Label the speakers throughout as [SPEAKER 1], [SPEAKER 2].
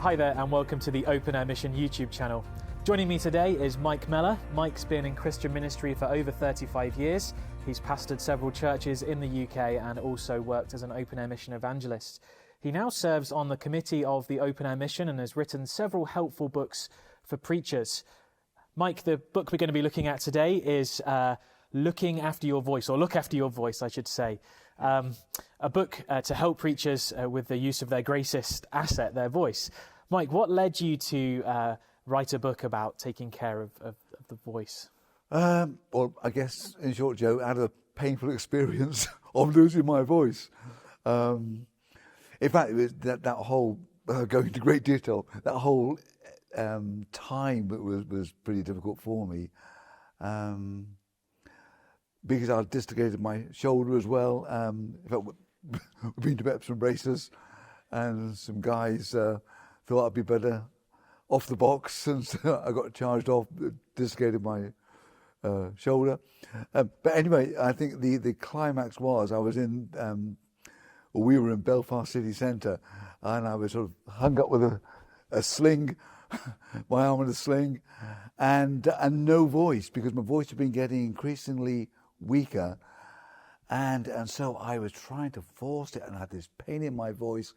[SPEAKER 1] Hi there and welcome to the Open Air Mission YouTube channel. Joining me today is Mike Mellor. Mike's been in Christian ministry for over 35 years. He's pastored several churches in the UK and also worked as an open air mission evangelist. He now serves on the committee of the Open Air Mission and has written several helpful books for preachers. Mike, the book we're going to be looking at today is Looking After Your Voice, or Look After Your Voice, I should say. A book to help preachers with the use of their greatest asset, their voice. Mike, what led you to write a book about taking care of the voice?
[SPEAKER 2] Well, I guess, in short, Joe, I had a painful experience of losing my voice. In fact, it was that whole, going into great detail, that whole time was pretty difficult for me. Because I dislocated my shoulder as well. In fact, we've been to Epsom braces, and some guys thought I'd be better off the box, and so I got charged off, dislocated my shoulder. But anyway, I think the climax was I was we were in Belfast city centre, and I was sort of hung up with a sling, my arm in a sling, and no voice, because my voice had been getting increasingly weaker, and so I was trying to force it, and I had this pain in my voice,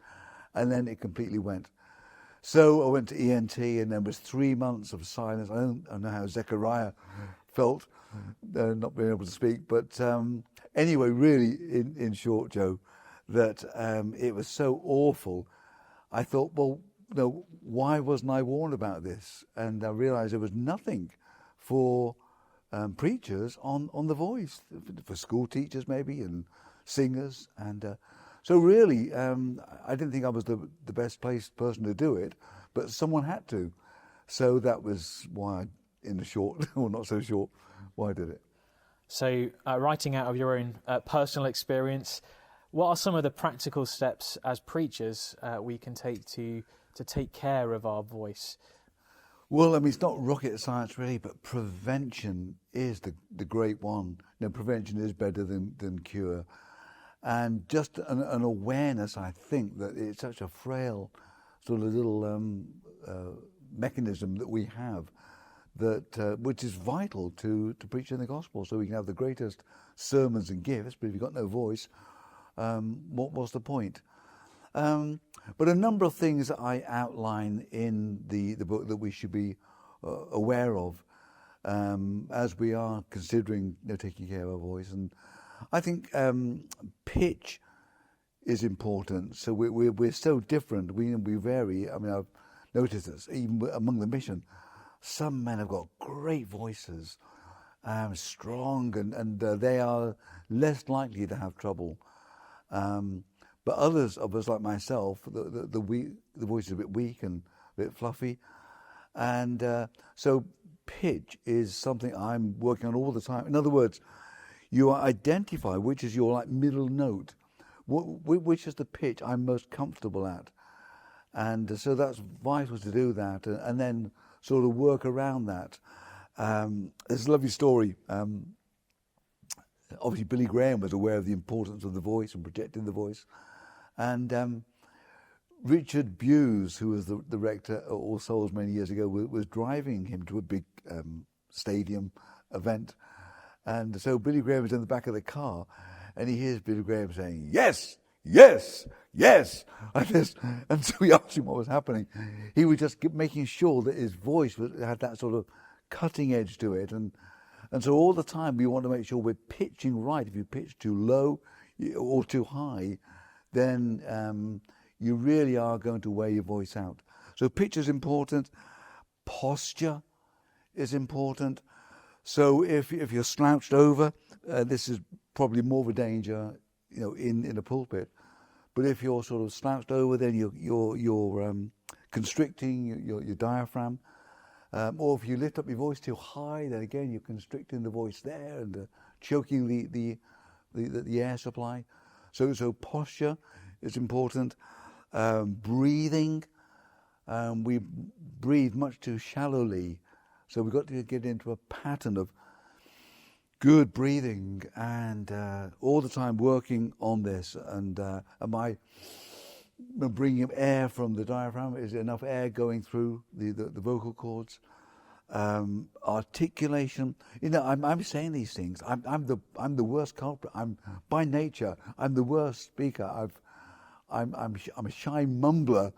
[SPEAKER 2] and then it completely went. So I went to ENT, and there was 3 months of silence. I don't know how Zechariah felt, not being able to speak, but anyway, really, in short, Joe, that it was so awful. I thought, well, no, why wasn't I warned about this? And I realised there was nothing for preachers on the voice, for school teachers maybe, and singers, and so really I didn't think I was the best placed person to do it, but someone had to. So that was why, in the short, or not so short, why I did it.
[SPEAKER 1] So writing out of your own personal experience, what are some of the practical steps as preachers we can take to take care of our voice?
[SPEAKER 2] Well, I mean, it's not rocket science really, but prevention is the great one. You know, prevention is better than cure. And just an awareness, I think, that it's such a frail sort of little mechanism that we have, that which is vital to preaching the gospel. So we can have the greatest sermons and gifts, but if you've got no voice, what's the point? But a number of things that I outline in the book that we should be aware of as we are considering taking care of our voice. And I think pitch is important. So we're so different. We vary. I mean, I've noticed this even among the mission. Some men have got great voices, strong, and they are less likely to have trouble. But others of us, like myself, the voice is a bit weak and a bit fluffy. And so pitch is something I'm working on all the time. In other words, you identify which is your middle note, which is the pitch I'm most comfortable at. And so that's vital to do that, and then sort of work around that. There's a lovely story. Obviously, Billy Graham was aware of the importance of the voice and protecting the voice. And Richard Bewes, who was the rector at All Souls many years ago, was driving him to a big stadium event. And so Billy Graham was in the back of the car, and he hears Billy Graham saying, "Yes, yes, yes," like this. And so he asked him what was happening. He was just making sure that his voice had that sort of cutting edge to it. And so all the time we want to make sure we're pitching right. If you pitch too low or too high, then you really are going to wear your voice out. So pitch is important. Posture is important. So if you're slouched over, this is probably more of a danger, in a pulpit. But if you're sort of slouched over, then you're constricting your diaphragm. Or if you lift up your voice too high, then again you're constricting the voice there and choking the air supply. So posture is important. Breathing, we breathe much too shallowly, so we've got to get into a pattern of good breathing, and all the time working on this. And my bringing air from the diaphragm. Is there enough air going through the vocal cords? Articulation. I'm saying these things. I'm the worst culprit. By nature I'm the worst speaker. I'm a shy mumbler,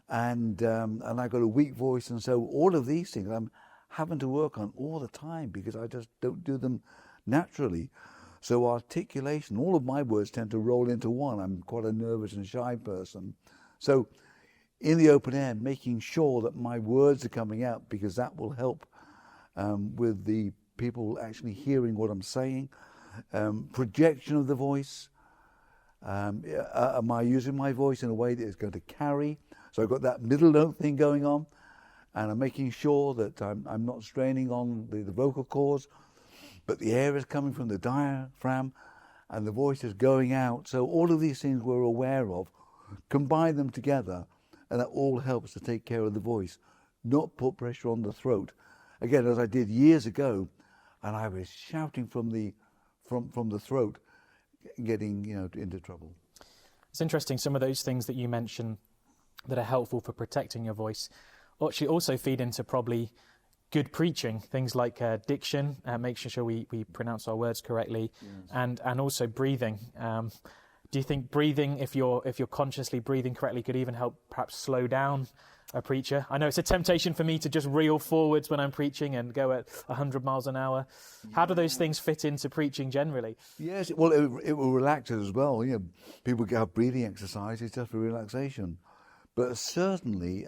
[SPEAKER 2] and I've got a weak voice, and so all of these things I'm having to work on all the time because I just don't do them naturally. So articulation, all of my words tend to roll into one. I'm quite a nervous and shy person. So in the open air, making sure that my words are coming out, because that will help with the people actually hearing what I'm saying. Projection of the voice. Am I using my voice in a way that is going to carry? So I've got that middle note thing going on, and I'm making sure that I'm not straining on the vocal cords, but the air is coming from the diaphragm and the voice is going out. So all of these things we're aware of, combine them together, and that all helps to take care of the voice, not put pressure on the throat. Again, as I did years ago, and I was shouting from the throat, getting into trouble.
[SPEAKER 1] It's interesting, some of those things that you mentioned that are helpful for protecting your voice actually also feed into probably good preaching, things like diction, making sure we pronounce our words correctly, yes. and also breathing. Do you think breathing, if you're consciously breathing correctly, could even help perhaps slow down a preacher? I know it's a temptation for me to just reel forwards when I'm preaching and go at 100 miles an hour. How do those things fit into preaching generally?
[SPEAKER 2] Yes, well, it will relax us as well. People have breathing exercises just for relaxation. But certainly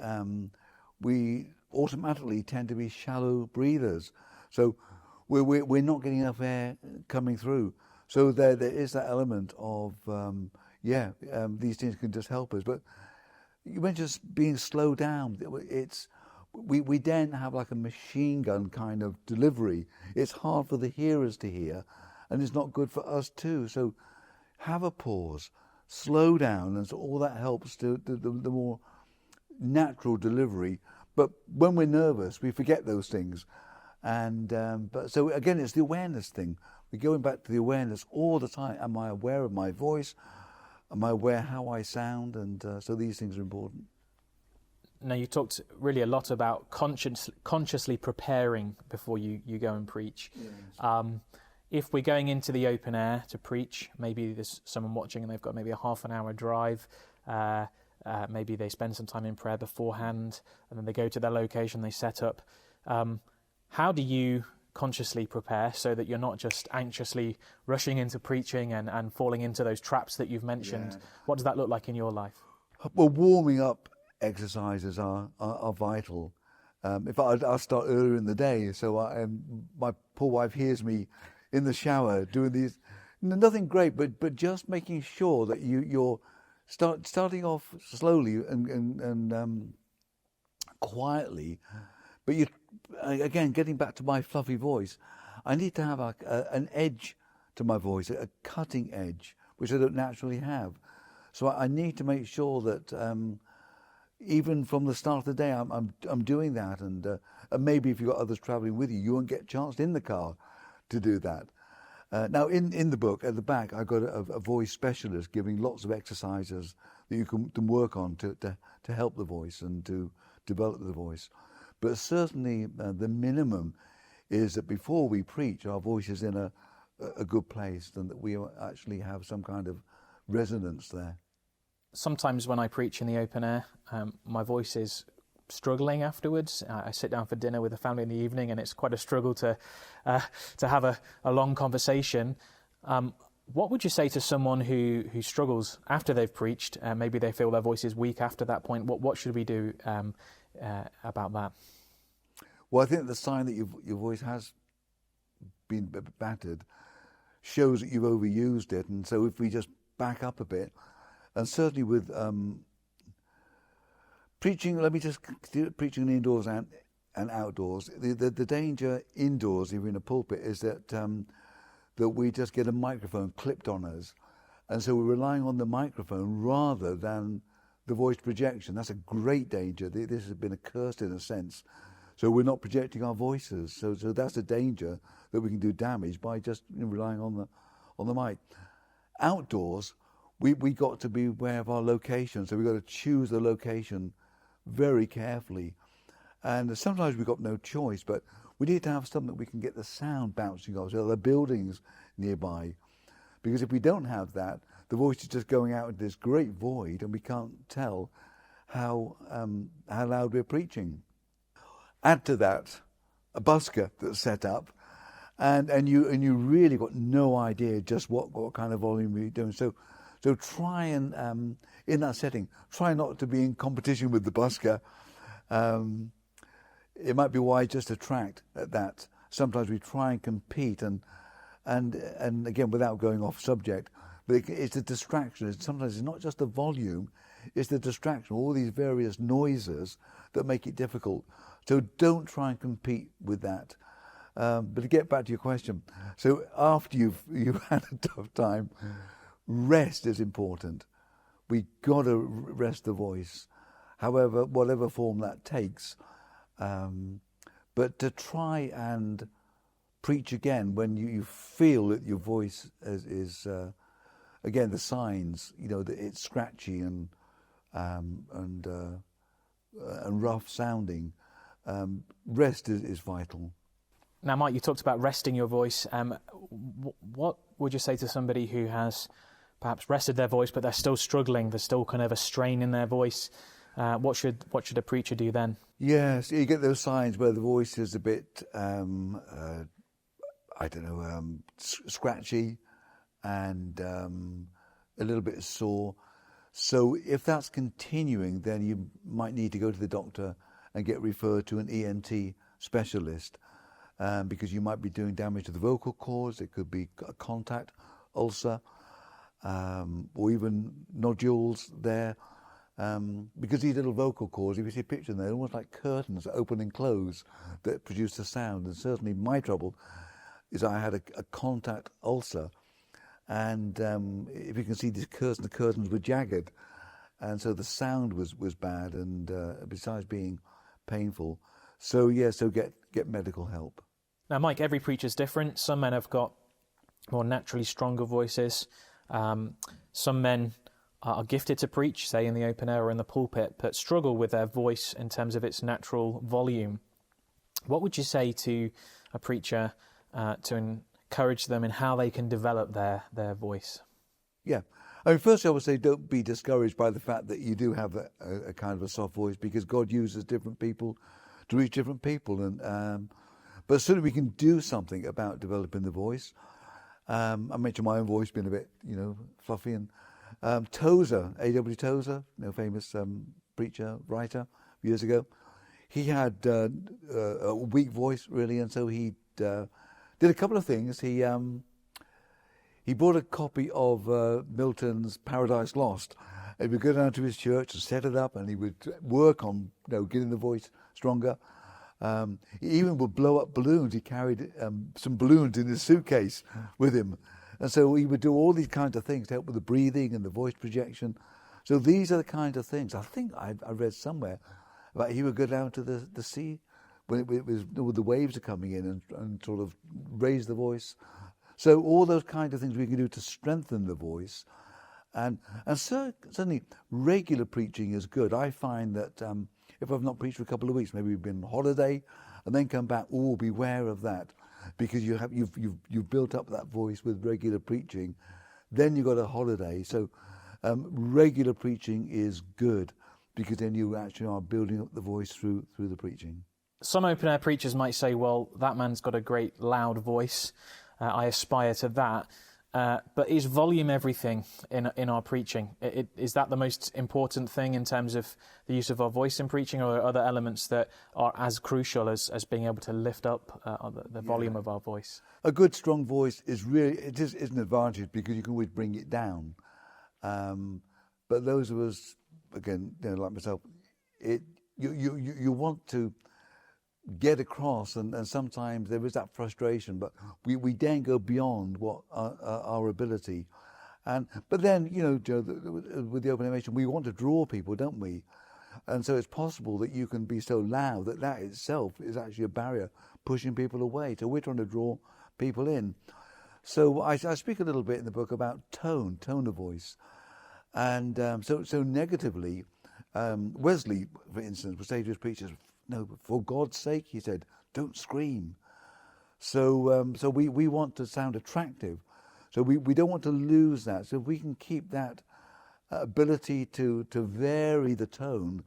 [SPEAKER 2] we automatically tend to be shallow breathers. So we're not getting enough air coming through. So there is that element of, these things can just help us. But you mentioned just being slowed down. We then have like a machine gun kind of delivery. It's hard for the hearers to hear, and it's not good for us too. So have a pause, slow down, and so all that helps to the more natural delivery. But when we're nervous, we forget those things. And but so again, it's the awareness thing. We're going back to the awareness all the time. Am I aware of my voice? Am I aware how I sound? And so these things are important.
[SPEAKER 1] Now, you talked really a lot about consciously preparing before you go and preach. Yes. If we're going into the open air to preach, maybe there's someone watching and they've got maybe a half an hour drive. Maybe they spend some time in prayer beforehand, and then they go to their location, they set up. How do you consciously prepare so that you're not just anxiously rushing into preaching and falling into those traps that you've mentioned? Yeah. What does that look like in your life?
[SPEAKER 2] Well, warming up exercises are vital. In fact, I'll start earlier in the day, so my poor wife hears me in the shower doing these. Nothing great, but just making sure that you're starting off slowly and quietly. But you, again, getting back to my fluffy voice, I need to have an edge to my voice, a cutting edge, which I don't naturally have. So I need to make sure that even from the start of the day, I'm doing that. And maybe if you've got others travelling with you, you won't get chanced in the car to do that. Now, in the book, at the back, I've got a voice specialist giving lots of exercises that you can work on to help the voice and to develop the voice. But certainly the minimum is that before we preach, our voice is in a good place and that we actually have some kind of resonance there.
[SPEAKER 1] Sometimes when I preach in the open air, my voice is struggling afterwards. I sit down for dinner with the family in the evening, and it's quite a struggle to have a long conversation. What would you say to someone who struggles after they've preached? Maybe they feel their voice is weak after that point. What should we do about that?
[SPEAKER 2] Well, I think the sign that your voice has been battered shows that you've overused it. And so if we just back up a bit, and certainly with preaching, preaching indoors and outdoors, the danger indoors, even in a pulpit, is that that we just get a microphone clipped on us. And so we're relying on the microphone rather than the voice projection. That's a great danger. This has been a curse in a sense. So we're not projecting our voices. So that's a danger that we can do damage by just relying on the mic. Outdoors, we got to be aware of our location. So we got to choose the location very carefully. And sometimes we've got no choice, but we need to have something that we can get the sound bouncing off. So there are buildings nearby. Because if we don't have that, the voice is just going out into this great void and we can't tell how loud we're preaching. Add to that a busker that's set up, and you really got no idea just what kind of volume you're doing. So try and in that setting, try not to be in competition with the busker. It might be wise just to tract at that. Sometimes we try and compete, and again, without going off subject, but it's a distraction. Sometimes it's not just the volume, it's the distraction, all these various noises that make it difficult. So don't try and compete with that. But to get back to your question, so after you've had a tough time, rest is important. We got to rest the voice, however, whatever form that takes. But to try and preach again when you feel that your voice is again, the signs, that it's scratchy and rough sounding. Rest is vital.
[SPEAKER 1] Now, Mike, you talked about resting your voice. What would you say to somebody who has perhaps rested their voice, but they're still struggling? There's still kind of a strain in their voice. What should a preacher do then? Yes,
[SPEAKER 2] you get those signs where the voice is a bit, scratchy and a little bit sore. So if that's continuing, then you might need to go to the doctor and get referred to an ENT specialist because you might be doing damage to the vocal cords. It could be a contact ulcer or even nodules there. Because these little vocal cords, if you see a picture of them, they're almost like curtains that open and close that produce the sound. And certainly my trouble is I had a contact ulcer, and if you can see these curtains, the curtains were jagged, and so the sound was bad, and besides being painful. So get medical help.
[SPEAKER 1] Now, Mike, every preacher's different. Some men have got more naturally stronger voices. Some men are gifted to preach, say in the open air or in the pulpit, but struggle with their voice in terms of its natural volume. What would you say to a preacher to encourage them in how they can develop their voice?
[SPEAKER 2] Yeah. Firstly, I would say don't be discouraged by the fact that you do have a kind of a soft voice, because God uses different people to reach different people. But certainly we can do something about developing the voice. I mentioned my own voice being a bit, fluffy. And Tozer, A.W. Tozer, famous preacher, writer, years ago, he had a weak voice, really, and so he did a couple of things. He bought a copy of Milton's Paradise Lost. He would go down to his church and set it up, and he would work on getting the voice stronger. He even would blow up balloons. He carried some balloons in his suitcase with him. And so he would do all these kinds of things to help with the breathing and the voice projection. So these are the kinds of things. I think I read somewhere about he would go down to the sea when it was the waves are coming in and sort of raise the voice. So all those kinds of things we can do to strengthen the voice. And certainly regular preaching is good. I find that if I've not preached for a couple of weeks, maybe we've been on holiday and then come back, beware of that, because you've built up that voice with regular preaching. Then you've got a holiday. So regular preaching is good, because then you actually are building up the voice through the preaching.
[SPEAKER 1] Some open air preachers might say, well, that man's got a great loud voice. I aspire to that. But is volume everything in our preaching? Is that the most important thing in terms of the use of our voice in preaching, or are other elements that are as crucial as being able to lift up the volume of our voice?
[SPEAKER 2] A good, strong voice is an advantage, because you can always bring it down. But those of us, again, like myself, you want to get across, and sometimes there is that frustration, but we then go beyond what our ability. But then, Joe, with the open air mission, we want to draw people, don't we? And so it's possible that you can be so loud that itself is actually a barrier pushing people away. So we're trying to draw people in. So I speak a little bit in the book about tone of voice. And so negatively, Wesley, for instance, would say to his preachers, "No, but for God's sake," he said, "don't scream." So we want to sound attractive. So we don't want to lose that. So if we can keep that ability to vary the tone,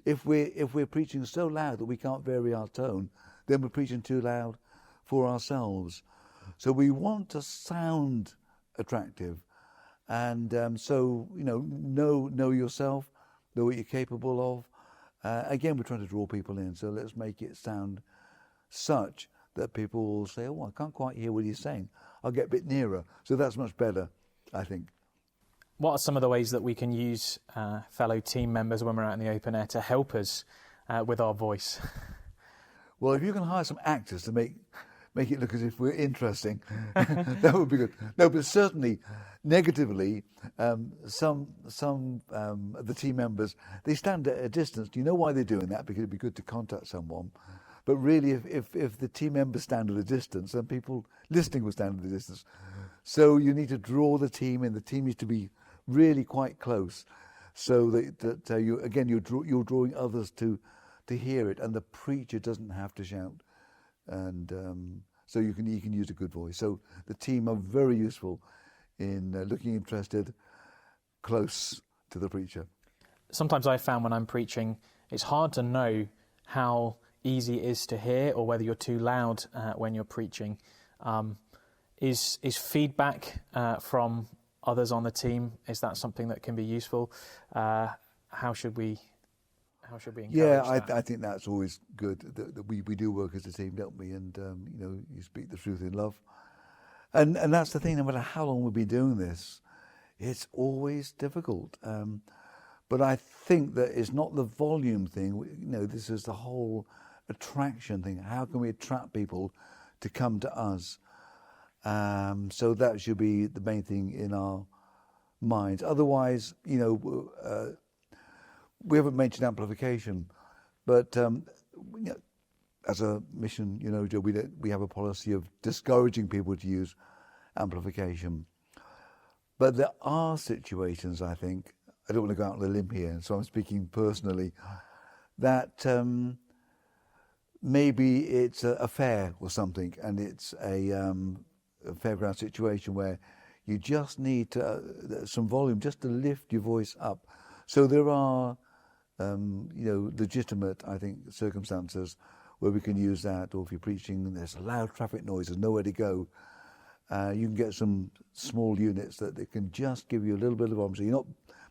[SPEAKER 2] if we're preaching so loud that we can't vary our tone, then we're preaching too loud for ourselves. So we want to sound attractive, and so know yourself, know what you're capable of. Again, we're trying to draw people in, so let's make it sound such that people will say, "Oh, I can't quite hear what he's saying. I'll get a bit nearer." So that's much better, I think.
[SPEAKER 1] What are some of the ways that we can use fellow team members when we're out in the open air to help us with our voice?
[SPEAKER 2] Well, if you can hire some actors to make it look as if we're interesting, that would be good. No, but certainly, negatively, some of the team members, they stand at a distance. Do you know why they're doing that? Because it'd be good to contact someone. But really, if the team members stand at a distance, then people listening will stand at a distance. So you need to draw the team in. The team needs to be really quite close, so that you're drawing others to hear it, and the preacher doesn't have to shout, and so you can use a good voice. So the team are very useful in looking interested, close to the preacher. Sometimes
[SPEAKER 1] I found when I'm preaching, it's hard to know how easy it is to hear, or whether you're too loud when you're preaching. Is feedback from others on the team, is that something that can be useful? How should we encourage that?
[SPEAKER 2] I think that's always good. That we do work as a team, don't we? And you speak the truth in love, and that's the thing. No matter how long we've been doing this, it's always difficult. But I think that it's not the volume thing. This is the whole attraction thing. How can we attract people to come to us? So that should be the main thing in our minds. Otherwise, we haven't mentioned amplification, but as a mission, Joe, we have a policy of discouraging people to use amplification. But there are situations, I think, I don't want to go out on a limb here, so I'm speaking personally, that maybe it's a fair or something, and it's a fairground situation where you just need some volume just to lift your voice up. So there are, legitimate, I think, circumstances where we can use that. Or if you're preaching, there's a loud traffic noise, there's nowhere to go. You can get some small units that they can just give you a little bit of volume. So you're not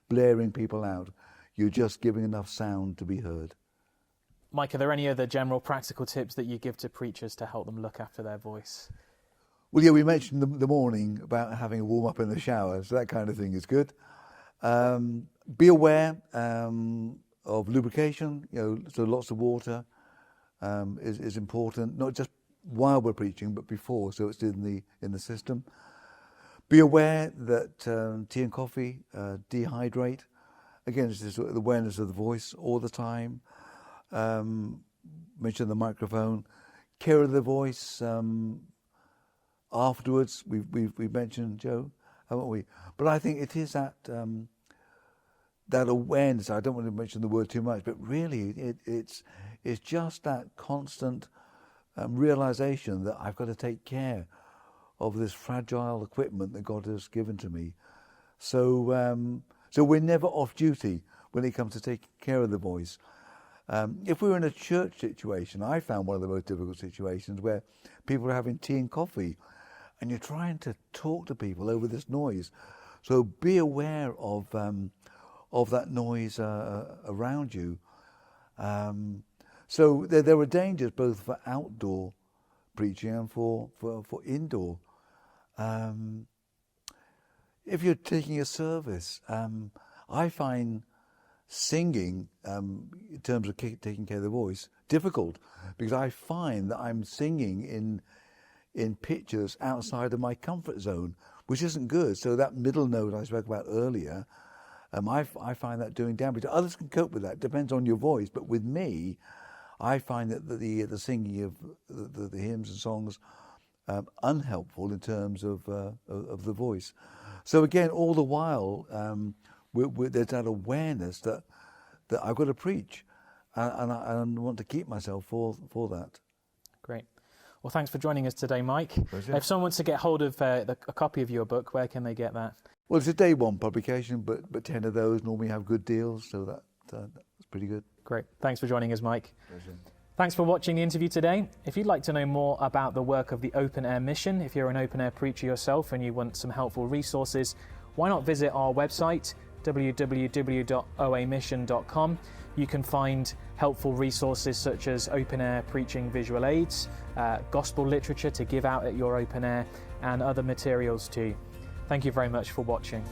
[SPEAKER 2] blaring people out. You're just giving enough sound to be heard.
[SPEAKER 1] Mike, are there any other general practical tips that you give to preachers to help them look after their voice?
[SPEAKER 2] Well, yeah, we mentioned the morning about having a warm-up in the shower, so that kind of thing is good. Be aware of lubrication, so lots of water is important, not just while we're preaching, but before, so it's in the system. Be aware that tea and coffee dehydrate. Again, it's just the awareness of the voice all the time. Mention the microphone. Care of the voice. Afterwards, we've mentioned, Joe, haven't we? But I think it is that awareness. I don't want to mention the word too much, but really, it's just that constant realization that I've got to take care of this fragile equipment that God has given to me. So we're never off duty when it comes to taking care of the voice. If we were in a church situation, I found one of the most difficult situations where people are having tea and coffee, and you're trying to talk to people over this noise. So be aware of that noise around you. So there are dangers both for outdoor preaching and for indoor. If you're taking a service, I find singing, in terms of taking care of the voice, difficult, because I find that I'm singing in pitches outside of my comfort zone, which isn't good. So that middle note I spoke about earlier, I find that doing damage. Others can cope with that, depends on your voice, but with me, I find that the singing of the hymns and songs unhelpful in terms of the voice. So again, all the while, there's that awareness that I've got to preach, and I want to keep myself for that.
[SPEAKER 1] Great. Well, thanks for joining us today, Mike.
[SPEAKER 2] Pleasure.
[SPEAKER 1] If someone wants to get hold of a copy of your book, where can they get that?
[SPEAKER 2] Well, it's a day one publication, but 10 of those normally have good deals, so that's pretty good.
[SPEAKER 1] Great. Thanks for joining us, Mike.
[SPEAKER 2] Pleasure.
[SPEAKER 1] Thanks for watching the interview today. If you'd like to know more about the work of the Open Air Mission, if you're an open air preacher yourself and you want some helpful resources, why not visit our website, www.oamission.com. You can find helpful resources such as open air preaching visual aids, gospel literature to give out at your open air, and other materials too. Thank you very much for watching.